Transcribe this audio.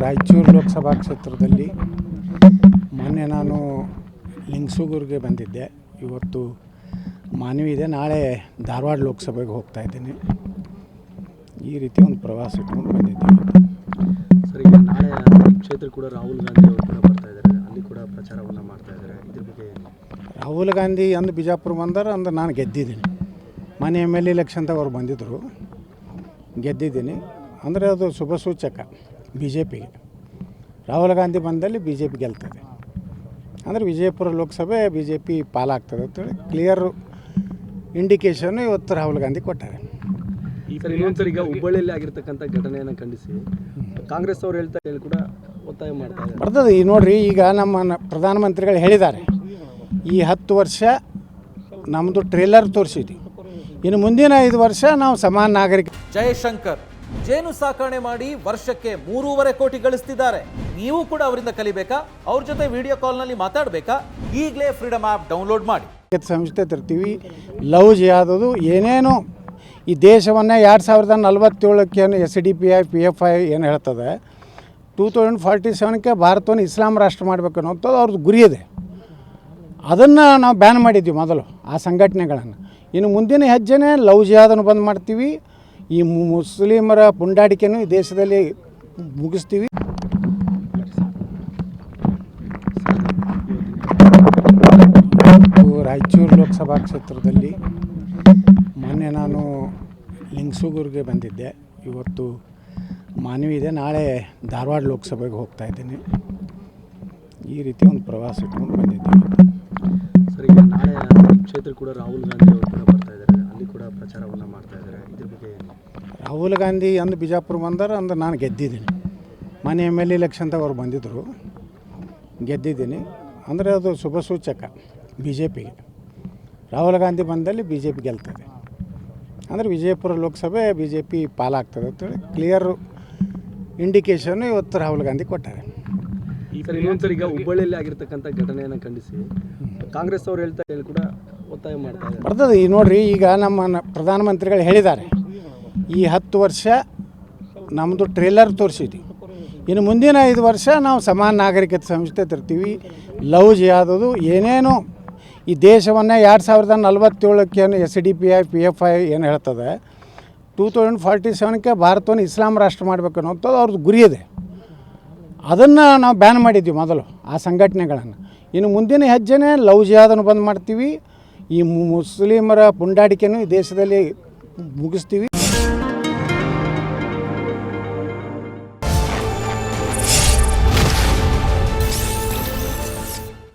ರಾಯಚೂರು ಲೋಕಸಭಾ ಕ್ಷೇತ್ರದಲ್ಲಿ ಮೊನ್ನೆ ನಾನು ಲಿಂಗಸೂಗೂರಿಗೆ ಬಂದಿದ್ದೆ. ಇವತ್ತು ಮಾನವಿ ಇದೆ, ನಾಳೆ ಧಾರವಾಡ ಲೋಕಸಭೆಗೆ ಹೋಗ್ತಾ ಇದ್ದೀನಿ. ಈ ರೀತಿ ಒಂದು ಪ್ರವಾಸ ಇಟ್ಕೊಂಡು ಬಂದಿದ್ದೀವಿ. ಸರ್, ಈಗ ನಾಳೆ ಕ್ಷೇತ್ರ ಕೂಡ ರಾಹುಲ್ ಗಾಂಧಿ ಅವರು ಕೂಡ ಬರ್ತಾ ಇದ್ದಾರೆ, ಅಲ್ಲಿ ಕೂಡ ಪ್ರಚಾರವನ್ನು ಮಾಡ್ತಾ ಇದ್ದಾರೆ. ಇದ್ರ ಬಗ್ಗೆ ರಾಹುಲ್ ಗಾಂಧಿ ಅಂದು ಬಿಜಾಪುರ ಬಂದರೆ ಅಂದ್ರೆ ನಾನು ಗೆದ್ದಿದ್ದೀನಿ. ಮನೆ MLA ಎಲೆಕ್ಷನ್ದಾಗ ಅವ್ರು ಬಂದಿದ್ದರು, ಗೆದ್ದಿದ್ದೀನಿ. ಅಂದರೆ ಅದು ಶುಭ ಸೂಚಕ BJPಗೆ. ರಾಹುಲ್ ಗಾಂಧಿ ಬಂದಲ್ಲಿ BJP ಗೆಲ್ತದೆ. ಅಂದರೆ ವಿಜಯಪುರ ಲೋಕಸಭೆ BJP ಪಾಲಾಗ್ತದೆ ಅಂತೇಳಿ ಕ್ಲಿಯರ್ ಇಂಡಿಕೇಶನ್ ಇವತ್ತು ರಾಹುಲ್ ಗಾಂಧಿ ಕೊಟ್ಟಾರೆ. ಈಗ ಹುಬ್ಬಳ್ಳಿಯಲ್ಲಿ ಆಗಿರ್ತಕ್ಕಂಥ ಘಟನೆಯನ್ನು ಖಂಡಿಸಿ ಕಾಂಗ್ರೆಸ್ ಅವರು ಹೇಳ್ತಾ ಹೇಳಿ ಕೂಡ ಒತ್ತಾಯ ಮಾಡ್ತಾ ಇದ್ದಾರೆ. ಬರ್ತದೆ. ಈ ನೋಡ್ರಿ, ಈಗ ನಮ್ಮ ಪ್ರಧಾನಮಂತ್ರಿಗಳು ಹೇಳಿದ್ದಾರೆ, ಈ 10 ವರ್ಷ ನಮ್ಮದು ಟ್ರೇಲರ್ ತೋರಿಸಿದ್ವಿ, ಇನ್ನು ಮುಂದಿನ 5 ವರ್ಷ ನಾವು ಸಮಾನ ನಾಗರಿಕ. ಜಯಶಂಕರ್ ಜೇನು ಸಾಕಣೆ ಮಾಡಿ ವರ್ಷಕ್ಕೆ 3.5 ಕೋಟಿ ಗಳಿಸ್ತಿದ್ದಾರೆ. ನೀವು ಕೂಡ ಅವರಿಂದ ಕಲಿಬೇಕಾ? ಅವ್ರ ಜೊತೆ ವಿಡಿಯೋ ಕಾಲ್ನಲ್ಲಿ ಮಾತಾಡಬೇಕಾ? ಈಗಲೇ ಫ್ರೀಡಮ್ ಆ್ಯಪ್ ಡೌನ್ಲೋಡ್ ಮಾಡಿ. ಸಂಸ್ಥೆ ತರ್ತೀವಿ, ಲವ್ ಜಿಹಾದದು ಏನೇನು ಈ ದೇಶವನ್ನು 2047ಕ್ಕೆ SDPI PFI ಏನು ಹೇಳ್ತದೆ, 2047ಕ್ಕೆ ಭಾರತವನ್ನು ಇಸ್ಲಾಂ ರಾಷ್ಟ್ರ ಮಾಡಬೇಕು ಅನ್ನೋಂಥದ್ದು ಅವ್ರದ್ದು ಗುರಿ ಇದೆ. ಅದನ್ನು ನಾವು ಬ್ಯಾನ್ ಮಾಡಿದ್ವಿ ಮೊದಲು, ಆ ಸಂಘಟನೆಗಳನ್ನು. ಇನ್ನು ಮುಂದಿನ ಹೆಜ್ಜೆನೇ ಲವ್ ಜಿಹಾದನ್ನು ಬಂದ್ ಮಾಡ್ತೀವಿ, ಈ ಮುಸ್ಲಿಮರ ಪುಂಡಾಟಿಕೆನೂ ಈ ದೇಶದಲ್ಲಿ ಮುಗಿಸ್ತೀವಿ. ರಾಯಚೂರು ಲೋಕಸಭಾ ಕ್ಷೇತ್ರದಲ್ಲಿ ಮೊನ್ನೆ ನಾನು ಲಿಂಗಸೂಗೂರಿಗೆ ಬಂದಿದ್ದೆ. ಇವತ್ತು ಮಾನವಿ ಇದೆ, ನಾಳೆ ಧಾರವಾಡ ಲೋಕಸಭೆಗೆ ಹೋಗ್ತಾ ಇದ್ದೀನಿ. ಈ ರೀತಿ ಒಂದು ಪ್ರವಾಸ ಇಟ್ಕೊಂಡು ಬಂದಿದ್ದೀವಿ. ಸರ್, ಈಗ ನಾಳೆ ಕ್ಷೇತ್ರ ಕೂಡ ರಾಹುಲ್ ಗಾಂಧಿ ಅವರು ಕೂಡ ಬರ್ತಾ ಇದ್ದಾರೆ, ಅಲ್ಲಿ ಕೂಡ ಪ್ರಚಾರವನ್ನು ಮಾಡ್ತಾ ಇದ್ದಾರೆ. ಇದ್ರ ಬಗ್ಗೆ ರಾಹುಲ್ ಗಾಂಧಿ ಅಂದು ಬಿಜಾಪುರ ಬಂದರೆ ಅಂದ್ರೆ ನಾನು ಗೆದ್ದಿದ್ದೀನಿ. ಮನೆ MLA ಎಲೆಕ್ಷನ್ದಾಗ ಅವ್ರು ಬಂದಿದ್ದರು, ಗೆದ್ದಿದ್ದೀನಿ. ಅಂದರೆ ಅದು ಶುಭ ಸೂಚಕ BJPಗೆ. ರಾಹುಲ್ ಗಾಂಧಿ ಬಂದಲ್ಲಿ BJP ಗೆಲ್ತದೆ. ಅಂದರೆ ವಿಜಯಪುರ ಲೋಕಸಭೆ BJP ಪಾಲಾಗ್ತದೆ ಅಂತೇಳಿ ಕ್ಲಿಯರ್ ಇಂಡಿಕೇಶನ್ ಇವತ್ತು ರಾಹುಲ್ ಗಾಂಧಿ ಕೊಟ್ಟಾರೆ. ಈಗ ಹುಬ್ಬಳ್ಳಿಯಲ್ಲಿ ಆಗಿರ್ತಕ್ಕಂಥ ಘಟನೆಯನ್ನು ಖಂಡಿಸಿ ಕಾಂಗ್ರೆಸ್ ಅವರು ಹೇಳ್ತಾ ಹೇಳಿ ಕೂಡ ಒತ್ತಾಯ ಮಾಡ್ತಾ ಇದ್ದಾರೆ. ಬರ್ತದೆ. ಈ ನೋಡ್ರಿ, ಈಗ ನಮ್ಮ ಪ್ರಧಾನಮಂತ್ರಿಗಳು ಹೇಳಿದ್ದಾರೆ, ಈ 10 ವರ್ಷ ನಮ್ಮದು ಟ್ರೇಲರ್ ತೋರಿಸಿದ್ವಿ, ಇನ್ನು ಮುಂದಿನ 5 ವರ್ಷ ನಾವು ಸಮಾನ ನಾಗರಿಕತೆ ಸಂಸ್ಥೆ ತರ್ತೀವಿ. ಲವ್ ಜಿಹಾದದು ಏನೇನು ಈ ದೇಶವನ್ನು 2047ಕ್ಕೆ SDPI PFI ಏನು ಹೇಳ್ತದೆ, 2047ಕ್ಕೆ ಭಾರತವನ್ನು ಇಸ್ಲಾಂ ರಾಷ್ಟ್ರ ಮಾಡಬೇಕು ಅನ್ನೋಂಥದ್ದು ಅವ್ರದ್ದು ಗುರಿ ಇದೆ. ಅದನ್ನು ನಾವು ಬ್ಯಾನ್ ಮಾಡಿದ್ವಿ ಮೊದಲು, ಆ ಸಂಘಟನೆಗಳನ್ನು. ಇನ್ನು ಮುಂದಿನ ಹೆಜ್ಜೆನೇ ಲವ್ ಜಿಹಾದನ್ನು ಬಂದ್ ಮಾಡ್ತೀವಿ, ಈ ಮುಸ್ಲಿಮರ ಪುಂಡಾಟಿಕೆನೂ ಈ ದೇಶದಲ್ಲಿ ಮುಗಿಸ್ತೀವಿ.